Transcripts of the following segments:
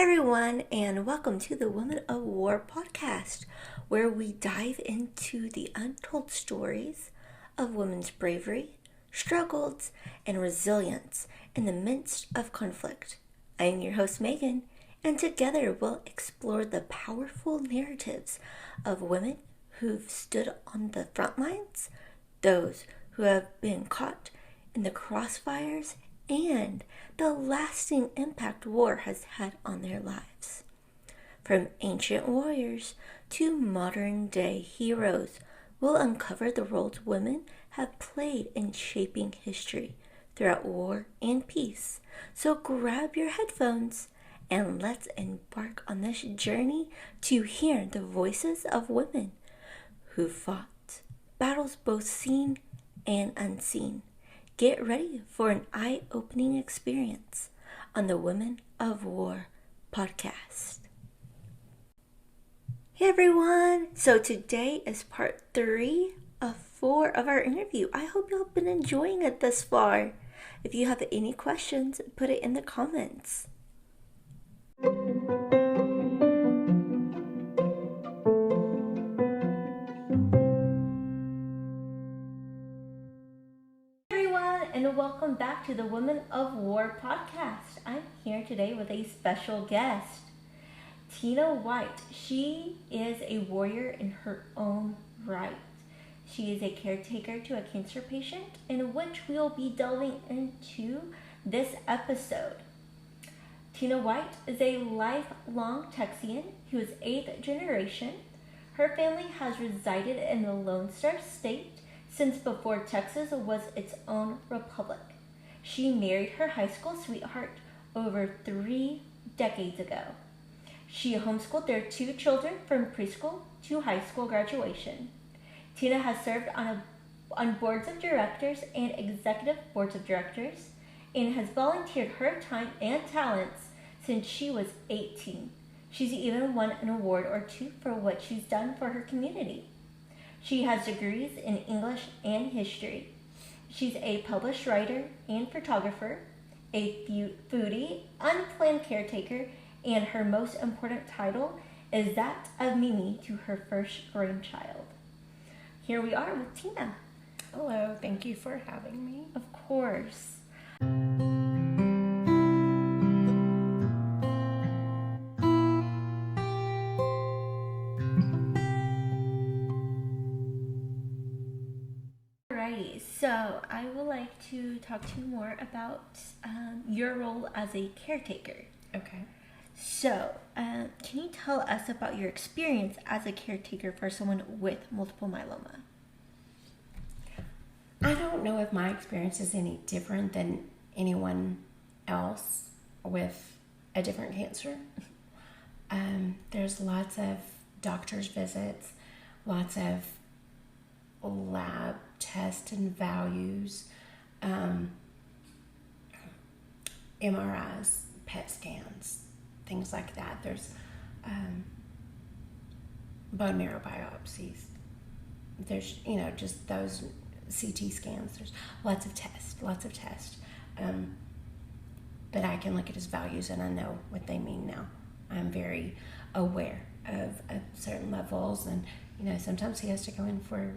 Hey everyone, and welcome to the Women of War podcast, where we dive into the untold stories of women's bravery, struggles, and resilience in the midst of conflict. I am your host, Megan, and together we'll explore the powerful narratives of women who've stood on the front lines, those who have been caught in the crossfires, and the lasting impact war has had on their lives. From ancient warriors to modern day heroes, we'll uncover the roles women have played in shaping history throughout war and peace. So grab your headphones and let's embark on this journey to hear the voices of women who fought battles both seen and unseen. Get ready for an eye-opening experience on the Women of War podcast. Hey everyone! So today is part 3 of 4 of our interview. I hope y'all been enjoying it thus far. If you have any questions, put it in the comments. And welcome back to the Women of War podcast. I'm here today with a special guest, Tina White. She is a warrior in her own right. She is a caretaker to a cancer patient, in which we'll be delving into this episode. Tina White is a lifelong Texian who is 8th generation. Her family has resided in the Lone Star State since before Texas was its own republic. She married her high school sweetheart over 3 decades ago. She homeschooled their 2 children from preschool to high school graduation. Tina has served on boards of directors and executive boards of directors and has volunteered her time and talents since she was 18. She's even won an award or 2 for what she's done for her community. She has degrees in English and history. She's a published writer and photographer, a foodie, unplanned caretaker, and her most important title is that of Mimi to her first grandchild. Here we are with Tina. Hello, thank you for having me. Of course. So I would like to talk to you more about your role as a caretaker. Okay. So can you tell us about your experience as a caretaker for someone with multiple myeloma? I don't know if my experience is any different than anyone else with a different cancer. There's lots of doctor's visits, lots of lab tests and values, MRIs, PET scans, things like that. There's bone marrow biopsies. There's, just those CT scans. There's lots of tests. But I can look at his values and I know what they mean now. I'm very aware of certain levels, and, sometimes he has to go in for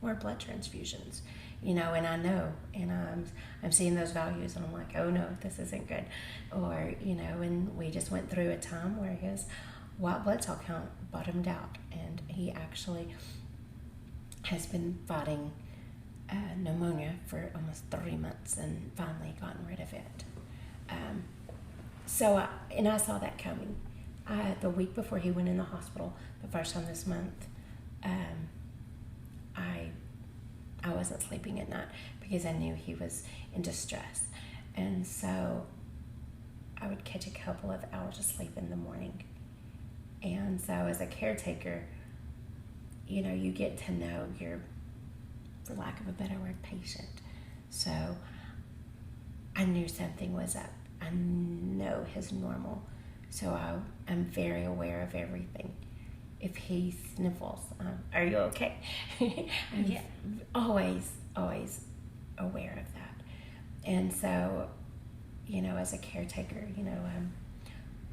more blood transfusions, and I know, and I'm seeing those values and I'm like, oh no, this isn't good. Or, and we just went through a time where his white blood cell count bottomed out, and he actually has been fighting pneumonia for almost 3 months and finally gotten rid of it. So I saw that coming. The week before he went in the hospital, the first time this month, I wasn't sleeping at night because I knew he was in distress. And so I would catch a couple of hours of sleep in the morning. And so as a caretaker, you get to know your, for lack of a better word, patient. So I knew something was up. I know his normal. So I'm very aware of everything. If he sniffles, are you okay? I'm always aware of that. And so as a caretaker,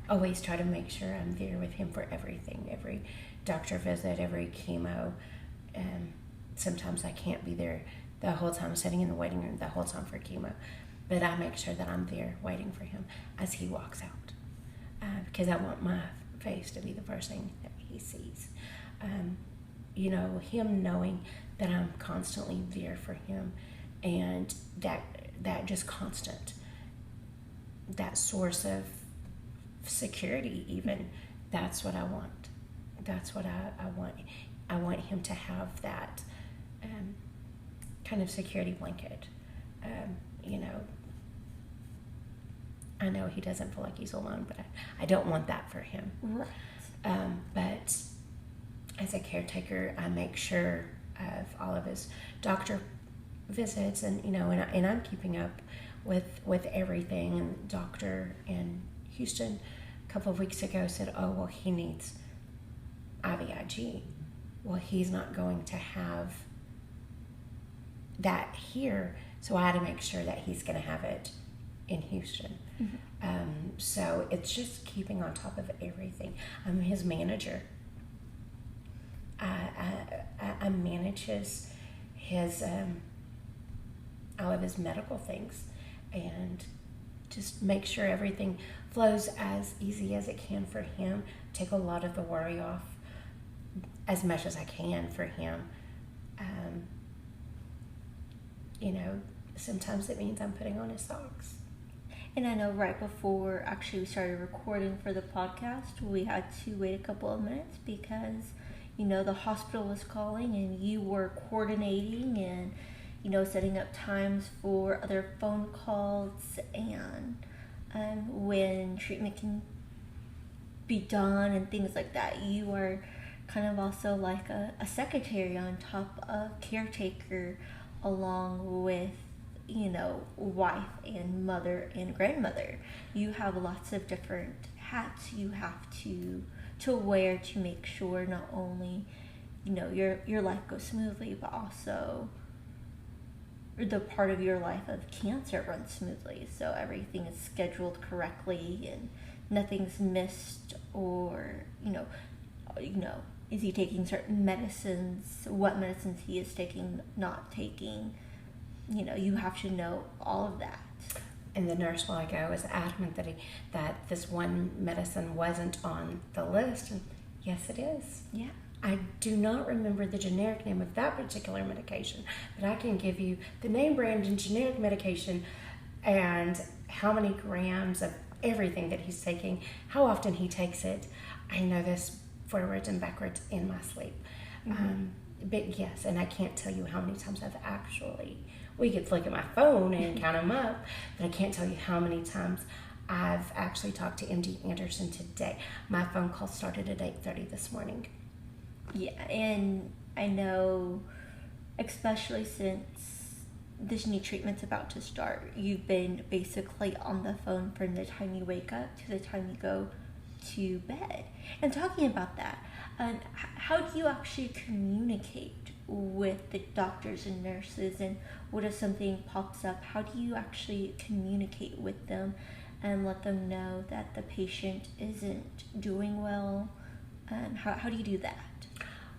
always try to make sure I'm there with him for everything, every doctor visit, every chemo. Sometimes I can't be there the whole time, sitting in the waiting room the whole time for chemo, but I make sure that I'm there waiting for him as he walks out, because I want my face to be the first thing that he sees. Him knowing that I'm constantly there for him, and that just constant, that source of security, even, that's what I want. That's what I want. I want him to have that kind of security blanket. I know he doesn't feel like he's alone, but I don't want that for him. Right. But as a caretaker, I make sure of all of his doctor visits, and and I'm keeping up with everything. And the doctor in Houston a couple of weeks ago said, "Oh, well, he needs IVIG." Well, he's not going to have that here, so I had to make sure that he's going to have it in Houston. Mm-hmm. So it's just keeping on top of everything. I'm his manager. I manage his all of his medical things, and just make sure everything flows as easy as it can for him. Take a lot of the worry off as much as I can for him. Sometimes it means I'm putting on his socks. And I know right before actually we started recording for the podcast, we had to wait a couple of minutes because, the hospital was calling and you were coordinating and, setting up times for other phone calls, and when treatment can be done and things like that. You are kind of also like a secretary on top of caretaker, along with wife and mother and grandmother. You have lots of different hats you have to wear to make sure not only your life goes smoothly, but also the part of your life of cancer runs smoothly, so everything is scheduled correctly and nothing's missed. Or is he taking certain medicines, what medicines he is taking, not taking. You have to know all of that. And the nurse, while ago, was adamant that this one medicine wasn't on the list. And yes, it is. Yeah. I do not remember the generic name of that particular medication, but I can give you the name, brand, and generic medication, and how many grams of everything that he's taking, how often he takes it. I know this forwards and backwards in my sleep. Mm-hmm. But yes, and I can't tell you how many times I've actually, we could look at my phone and count them up, but I can't tell you how many times I've actually talked to MD Anderson today. My phone call started at 8:30 this morning. Yeah, and I know, especially since this new treatment's about to start, you've been basically on the phone from the time you wake up to the time you go to bed. And talking about that, how do you actually communicate with the doctors and nurses, and what if something pops up, how do you actually communicate with them and let them know that the patient isn't doing well? How do you do that?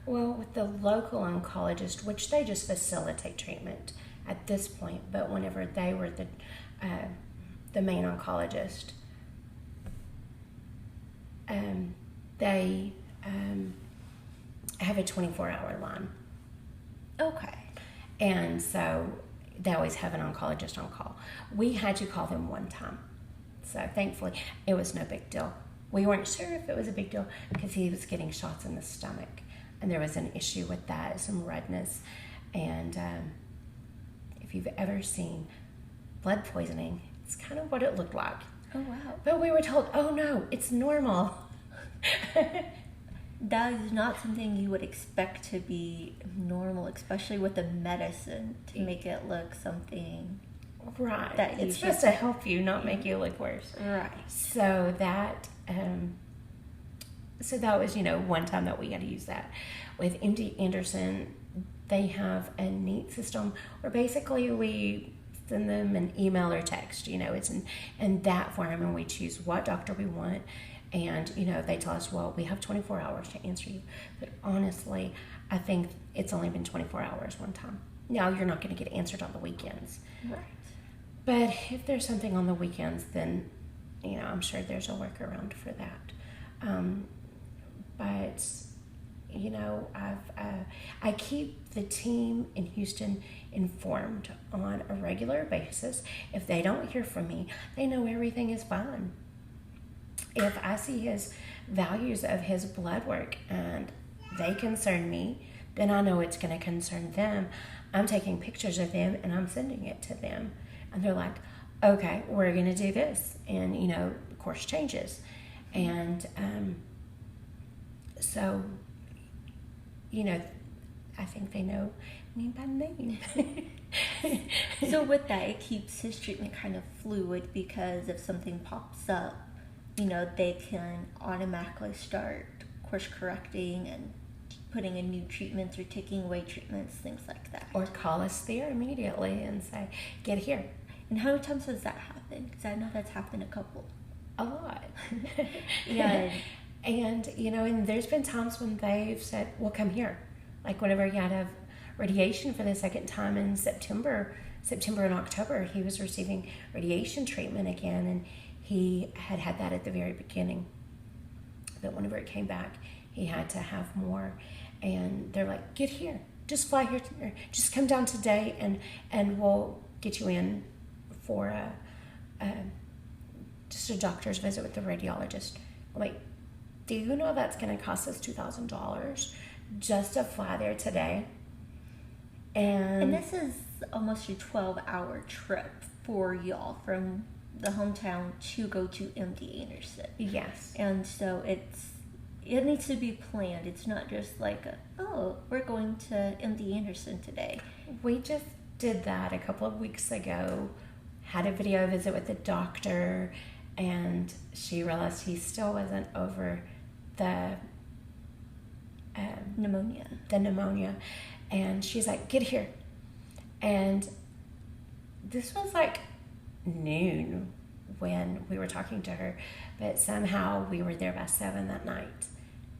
Well, with the local oncologist, which they just facilitate treatment at this point, but whenever they were the main oncologist, they have a 24-hour line. Okay. And so they always have an oncologist on call. We had to call them one time. So thankfully, it was no big deal. We weren't sure if it was a big deal because he was getting shots in the stomach. And there was an issue with that, some redness. And if you've ever seen blood poisoning, it's kind of what it looked like. Oh, wow. But we were told, oh no, it's normal. That is not something you would expect to be normal, especially with the medicine, to make it look something right. That it's supposed to help you, not make you look worse. Right. So that was, one time that we had to use that. With MD Anderson, they have a neat system where basically we send them an email or text. It's in that form, and we choose what doctor we want. And, they tell us, well, we have 24 hours to answer you. But honestly, I think it's only been 24 hours one time. Now, you're not going to get answered on the weekends. Right. But if there's something on the weekends, then, I'm sure there's a workaround for that. But, I keep the team in Houston informed on a regular basis. If they don't hear from me, they know everything is fine. If I see his values of his blood work and they concern me, then I know it's going to concern them. I'm taking pictures of them and I'm sending it to them. And they're like, okay, we're going to do this. And, the course changes. And so, I think they know me by name. So with that, it keeps his treatment kind of fluid, because if something pops up, they can automatically start course correcting and putting in new treatments or taking away treatments, things like that. Or call us there immediately and say, get here. And how many times has that happened? Because I know that's happened a couple. A lot. Yeah. And, and there's been times when they've said, well, come here. Like whenever he had to have radiation for the second time in September and October, he was receiving radiation treatment again, and he had that at the very beginning. But whenever it came back, he had to have more. And they're like, get here. Just fly here. Just come down today, and we'll get you in for just a doctor's visit with the radiologist. I'm like, do you know that's going to cost us $2,000 just to fly there today? And this is almost a 12-hour trip for y'all from the hometown to go to MD Anderson. Yes. And so it needs to be planned. It's not just like, we're going to MD Anderson today. We just did that a couple of weeks ago, had a video visit with the doctor, and she realized he still wasn't over the pneumonia. And she's like, get here. And this was like noon when we were talking to her, but somehow we were there by 7 that night,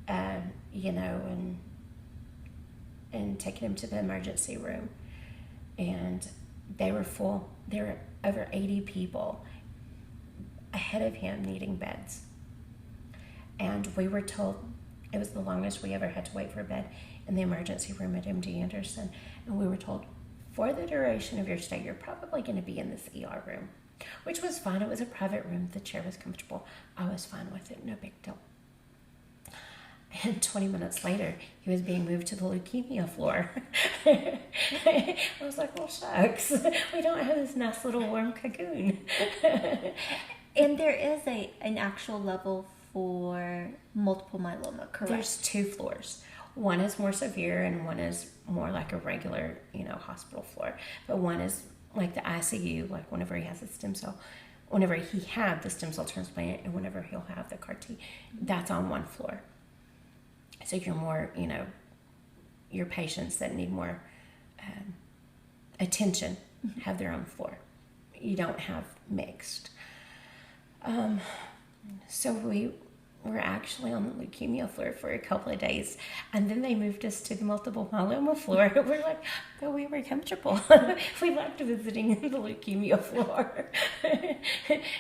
and taking him to the emergency room. And they were full. There were over 80 people ahead of him needing beds. And we were told it was the longest we ever had to wait for a bed in the emergency room at MD Anderson. And we were told, for the duration of your stay, you're probably going to be in this ER room, which was fine. It was a private room. The chair was comfortable. I was fine with it. No big deal. And 20 minutes later, he was being moved to the leukemia floor. I was like, well, shucks. We don't have this nice little warm cocoon. And there is an actual level for multiple myeloma, correct? There's 2 floors. One is more severe and one is more like a regular, hospital floor. But one is like the ICU, like whenever he has whenever he had the stem cell transplant and whenever he'll have the CAR T, that's on one floor. So you're more, your patients that need more attention have their own floor. You don't have mixed. So we were actually on the leukemia floor for a couple of days, and then they moved us to the multiple myeloma floor. We're like, oh, we were comfortable. We liked visiting the leukemia floor.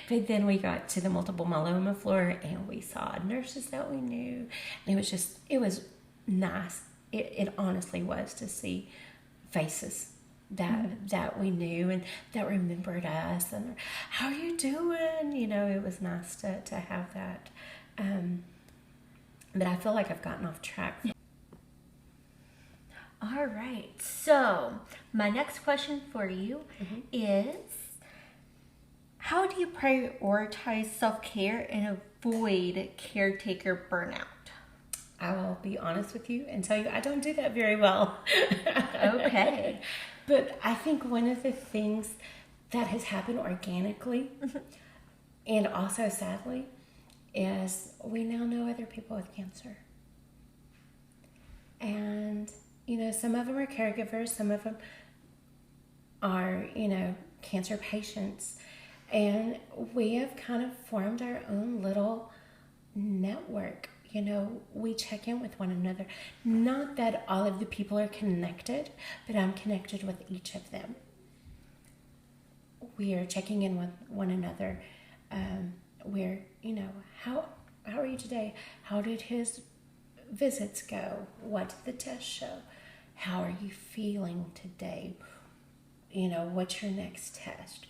But then we got to the multiple myeloma floor, and we saw nurses that we knew. And it was nice. It honestly was to see faces that we knew and that remembered us, and how are you doing? It was nice to have that. But I feel like I've gotten off track. All right. So my next question for you is, how do you prioritize self-care and avoid caretaker burnout? I will be honest with you and tell you I don't do that very well. Okay. But I think one of the things that has happened organically and also sadly is we now know other people with cancer. And, some of them are caregivers, some of them are, cancer patients. And we have kind of formed our own little network. We check in with one another. Not that all of the people are connected, but I'm connected with each of them. We are checking in with one another. How are you today? How did his visits go? What did the test show? How are you feeling today? What's your next test?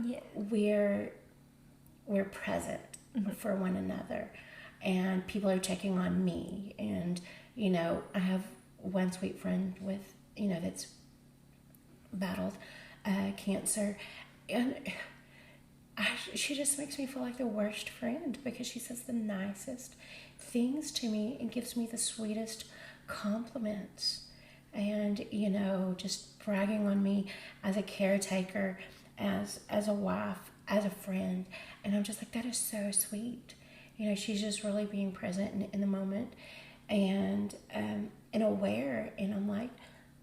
Yeah. We're present for one another, and people are checking on me. And I have one sweet friend with that's battled cancer, and she just makes me feel like the worst friend, because she says the nicest things to me and gives me the sweetest compliments, and just bragging on me as a caretaker, as a wife, as a friend. And I'm just like, that is so sweet. She's just really being present in the moment, and aware. And I'm like,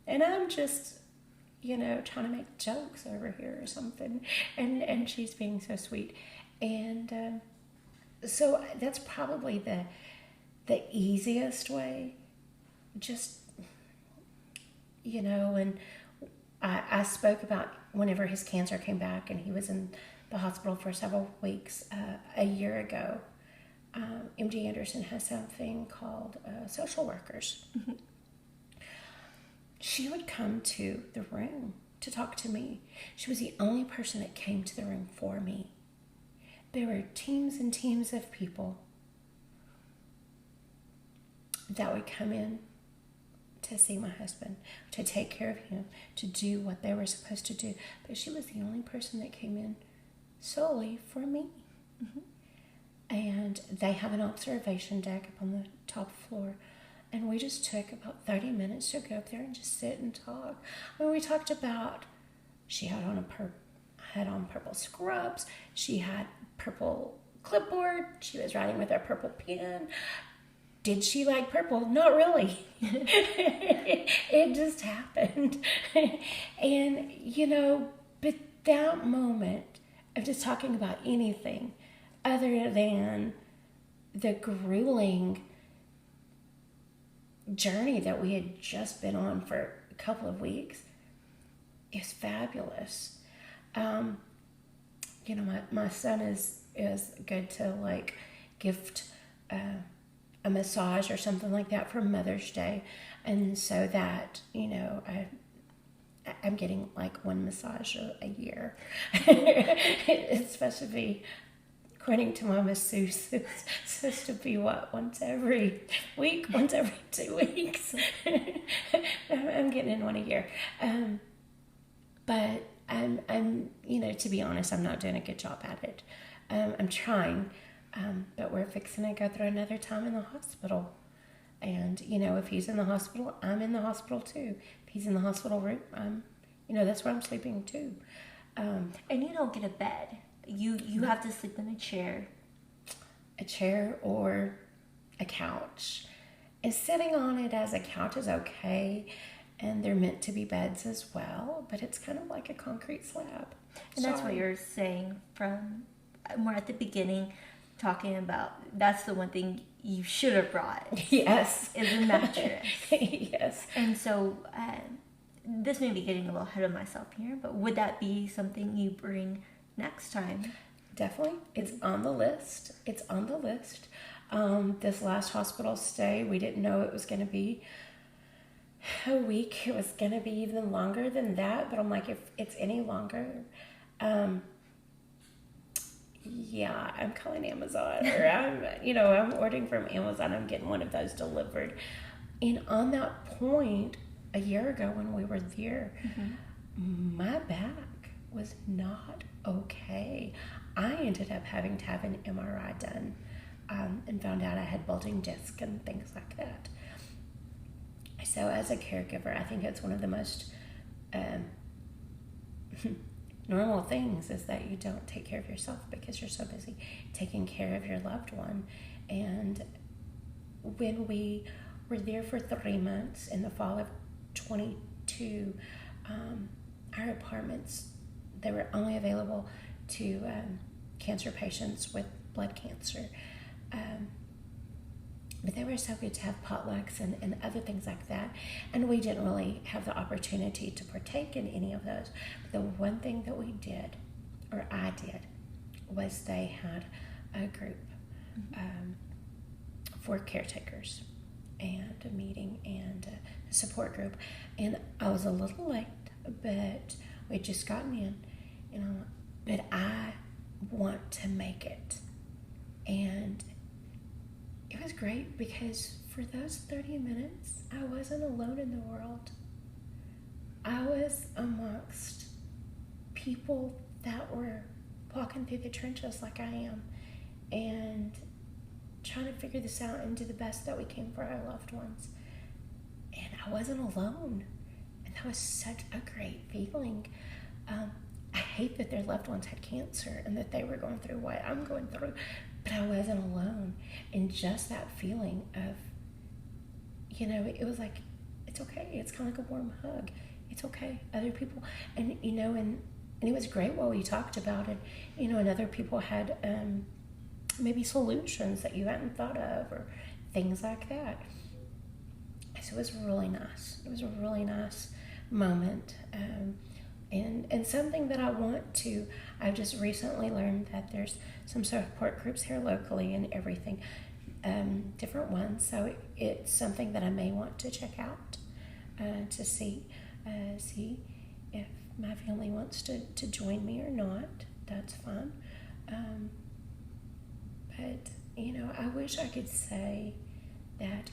and I'm just trying to make jokes over here or something, and she's being so sweet. And so that's probably the easiest way. Just and I spoke about whenever his cancer came back and he was in the hospital for several weeks a year ago. MD Anderson has something called social workers. Mm-hmm. She would come to the room to talk to me. She was the only person that came to the room for me. There were teams and teams of people that would come in to see my husband, to take care of him, to do what they were supposed to do. But she was the only person that came in solely for me. Mm-hmm. And they have an observation deck up on the top floor. And we just took about 30 minutes to go up there and just sit and talk. We talked about, she had on purple scrubs. She had purple clipboard. She was writing with her purple pen. Did she like purple? Not really. It just happened. And, but that moment of just talking about anything other than the grueling journey that we had just been on for a couple of weeks is fabulous. My son is good to gift a massage or something like that for Mother's Day, and so that I'm getting one massage a year. It's supposed to be, according to my masseuse, it's supposed to be once every week, once every 2 weeks. I'm getting in one a year. But I'm to be honest, I'm not doing a good job at it. I'm trying, but we're fixing to go through another time in the hospital. And, if he's in the hospital, I'm in the hospital too. If he's in the hospital room, that's where I'm sleeping too. And you don't get a bed. You have to sleep in a chair. A chair or a couch. And sitting on it as a couch is okay. And they're meant to be beds as well. But it's kind of like a concrete slab. And that's what you're saying from more at the beginning, talking about that's the one thing you should have brought. Yes. Is a mattress. Yes. And so this may be getting a little ahead of myself here, but would that be something you bring next time? Definitely. It's on the list. This last hospital stay, we didn't know it was going to be a week. It was going to be even longer than that, but I'm like, if it's any longer, I'm calling Amazon, or I'm ordering from Amazon. I'm getting one of those delivered. And on that point, a year ago when we were there, mm-hmm. my back was not okay. I ended up having to have an MRI done, and found out I had bulging disc and things like that. So as a caregiver, I think it's one of the most normal things is that you don't take care of yourself because you're so busy taking care of your loved one. And when we were there for 3 months in the fall of 22, our apartments, they were only available to cancer patients with blood cancer. But they were so good to have potlucks and other things like that. And we didn't really have the opportunity to partake in any of those. But the one thing that we did, or I did, was they had a group for caretakers and a meeting and a support group. And I was a little late, but we'd just gotten in, but I want to make it. And it was great because for those 30 minutes, I wasn't alone in the world. I was amongst people that were walking through the trenches like I am and trying to figure this out and do the best that we can for our loved ones. And I wasn't alone. And that was such a great feeling. I hate that their loved ones had cancer and that they were going through what I'm going through, but I wasn't alone. And just that feeling of, it was like, it's okay. It's kind of like a warm hug. It's okay. Other people, and it was great while we talked about it, and other people had maybe solutions that you hadn't thought of or things like that. So it was really nice. It was a really nice moment. And something that I've just recently learned that there's some support groups here locally and everything, different ones. So it's something that I may want to check out to see if my family wants to join me or not. That's fine. But, I wish I could say that,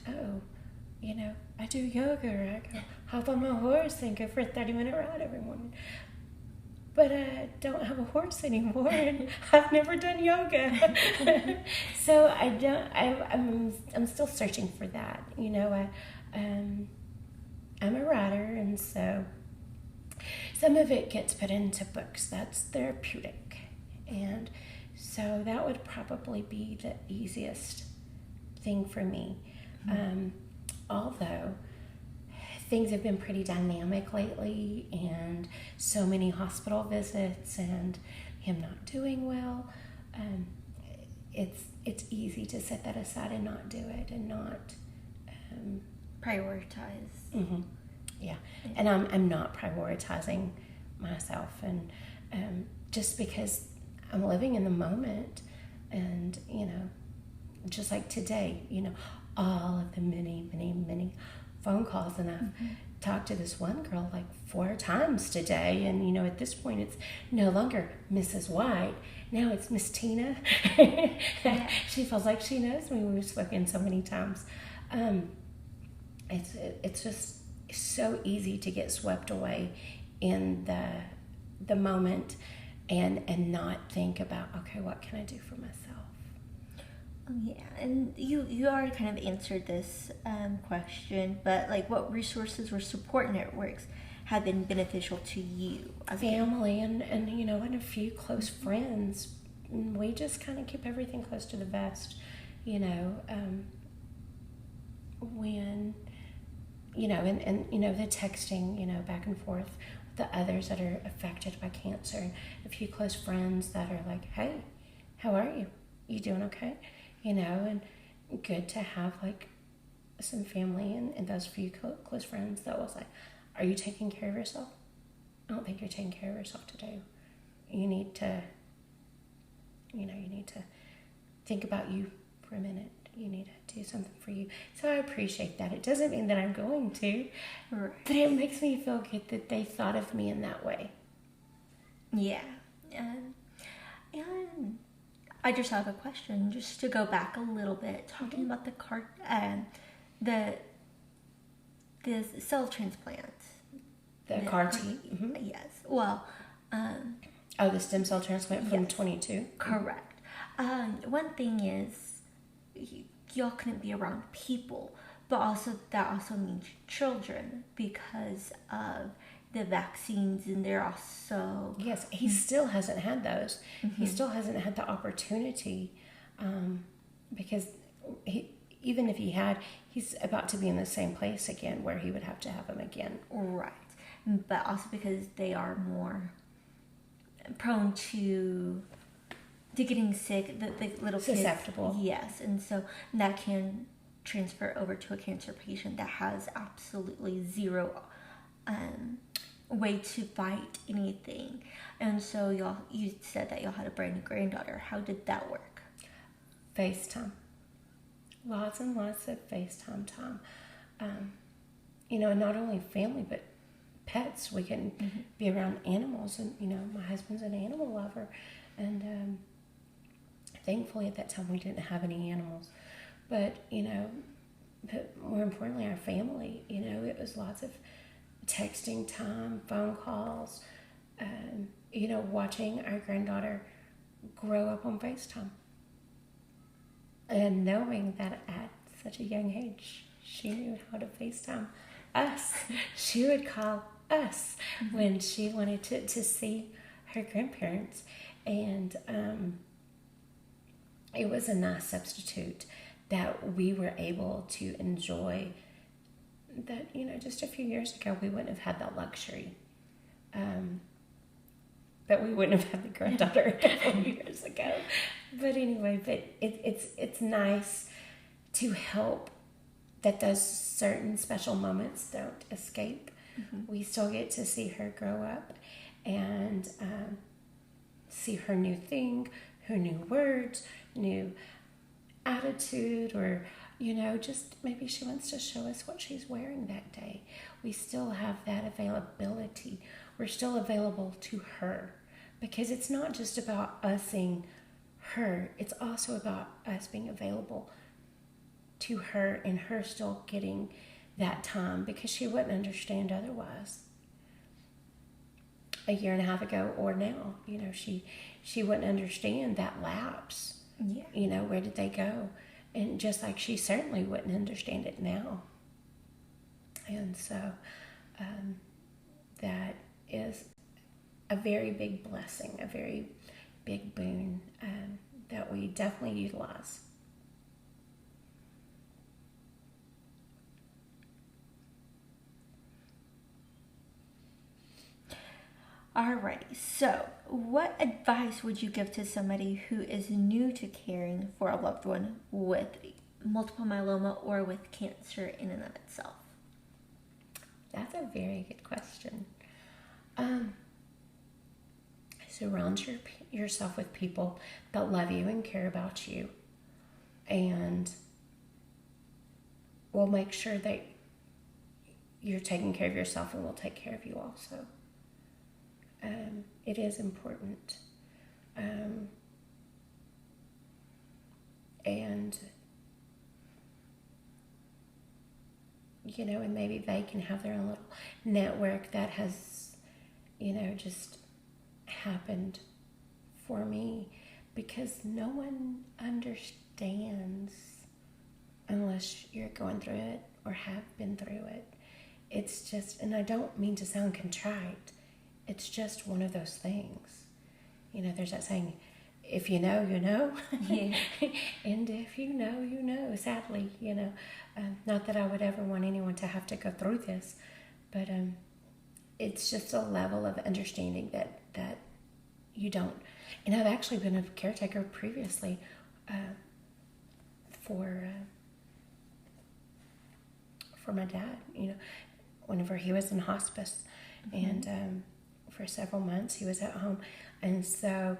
I do yoga, or I go hop on my horse and go for a 30-minute ride every morning. But I don't have a horse anymore, and I've never done yoga. So I'm still searching for that. I'm a writer, and so some of it gets put into books. That's therapeutic. And so that would probably be the easiest thing for me. Although things have been pretty dynamic lately, and so many hospital visits and him not doing well, it's easy to set that aside and not do it and not prioritize. Mm-hmm. Yeah, and I'm not prioritizing myself, and just because I'm living in the moment, and just like today, all of the many phone calls, and I've talked to this one girl like 4 times today, and at this point it's no longer Mrs. White, now it's Miss Tina. Yeah. She feels like she knows me. We've spoken so many times. It's just so easy to get swept away in the moment and not think about, okay, what can I do for myself? Yeah, and you already kind of answered this question, but like, what resources or support networks have been beneficial to you? Family and and a few close friends. We just kind of keep everything close to the vest, when the texting, back and forth with the others that are affected by cancer, a few close friends that are like, hey, how are you? You doing okay? And good to have like some family and those few close friends that was like, are you taking care of yourself? I don't think you're taking care of yourself today. You need to, think about you for a minute. You need to do something for you. So I appreciate that. It doesn't mean that I'm going to, but it makes me feel good that they thought of me in that way. Yeah. And I just have a question, just to go back a little bit, talking about the cell transplant. The CAR T? Mm-hmm. Yes. Well, the stem cell transplant from 22? Correct. One thing is, y'all couldn't be around people, but that also means children, because of the vaccines, and they're also... Yes, he still hasn't had those. Mm-hmm. He still hasn't had the opportunity, because even if he had, he's about to be in the same place again where he would have to have them again. Right. But also because they are more prone to getting sick, the little kids. Susceptible. Yes, and so that can transfer over to a cancer patient that has absolutely zero way to fight anything. And so you said that y'all had a brand new granddaughter. How did that work? FaceTime. Lots and lots of FaceTime time. And not only family, but pets. We can be around animals, and my husband's an animal lover, and thankfully at that time we didn't have any animals, but more importantly our family. It was lots of texting time, phone calls, watching our granddaughter grow up on FaceTime, and knowing that at such a young age she knew how to FaceTime us. She would call us when she wanted to see her grandparents, and it was a nice substitute that we were able to enjoy that, just a few years ago we wouldn't have had that luxury. But we wouldn't have had the granddaughter a couple of years ago. But anyway, it's nice to help that those certain special moments don't escape. We still get to see her grow up and see her new thing, her new words, new attitude, or just maybe she wants to show us what she's wearing that day. We still have that availability. We're still available to her, because it's not just about us seeing her, it's also about us being available to her, and her still getting that time, because she wouldn't understand otherwise. A year and a half ago or now, she wouldn't understand that lapse. Yeah. Where did they go? And just like she certainly wouldn't understand it now. And so that is a very big blessing, a very big boon that we definitely utilize. Alrighty, so what advice would you give to somebody who is new to caring for a loved one with multiple myeloma or with cancer in and of itself? That's a very good question. Surround yourself with people that love you and care about you, and will make sure that you're taking care of yourself, and will take care of you also. It is important. And and maybe they can have their own little network that has, just happened for me, because no one understands unless you're going through it or have been through it. It's just, and I don't mean to sound contrite, it's just one of those things. There's that saying, if you know, you know. Yeah. And if you know, sadly, not that I would ever want anyone to have to go through this, but it's just a level of understanding that you don't. And I've actually been a caretaker previously for my dad, whenever he was in hospice. And for several months he was at home, and so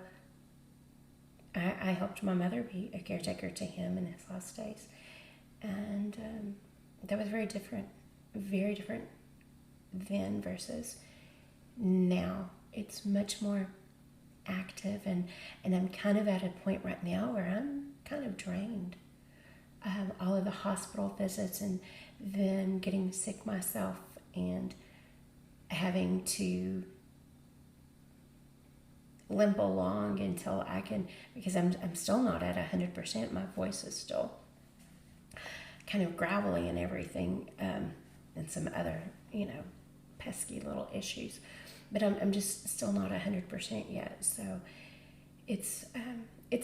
I helped my mother be a caretaker to him in his last days, and that was very different then versus now. It's much more active, and I'm kind of at a point right now where I'm kind of drained. All of the hospital visits, and then getting sick myself, and having to limp along until I can, because I'm still not at 100%. My voice is still kind of gravelly and everything, and some other, pesky little issues. But I'm just still not 100% yet. So it's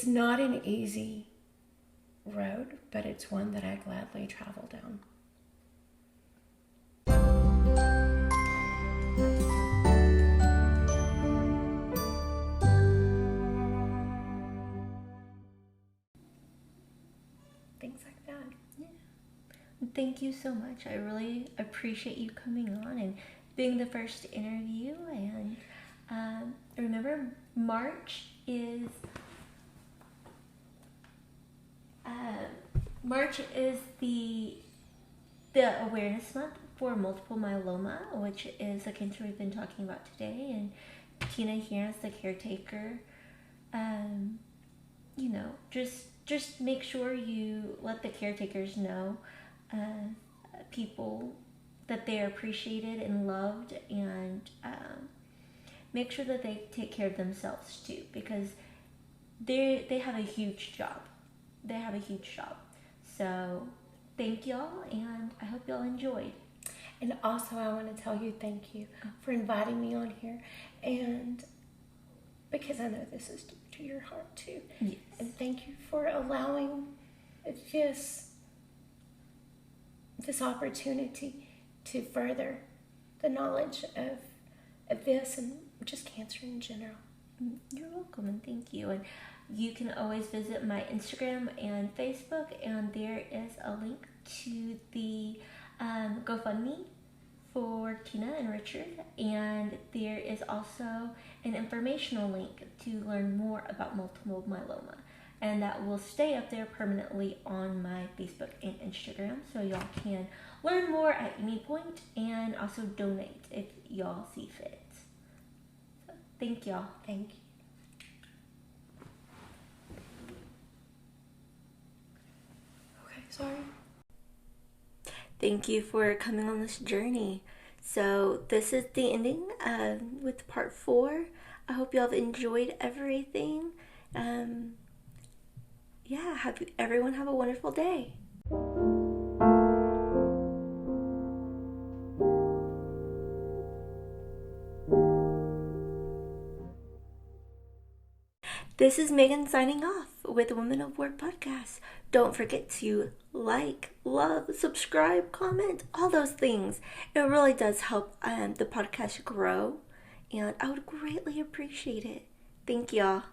not an easy road, but it's one that I gladly travel down. thank you so much. I really appreciate you coming on and being the first interview. And remember, March is the awareness month for multiple myeloma, which is the cancer we've been talking about today. And Tina here as the caretaker, just make sure you let the caretakers know, people, that they are appreciated and loved, and make sure that they take care of themselves too, because they have a huge job. So thank y'all, and I hope y'all enjoyed. And also, I want to tell you thank you for inviting me on here, and because I know this is dear to your heart too. Yes. And thank you for allowing this opportunity to further the knowledge of this and just cancer in general. You're welcome, and thank you. And you can always visit my Instagram and Facebook, and there is a link to the GoFundMe for Tina and Richard, and there is also an informational link to learn more about multiple myeloma, and that will stay up there permanently on my Facebook and Instagram, so y'all can learn more at any point and also donate if y'all see fit. So, thank y'all. Thank you. Okay, sorry. Thank you for coming on this journey. So this is the ending with part 4. I hope y'all have enjoyed everything. Everyone have a wonderful day. This is Megan signing off with the Women of War podcast. Don't forget to like, love, subscribe, comment, all those things. It really does help the podcast grow, and I would greatly appreciate it. Thank y'all.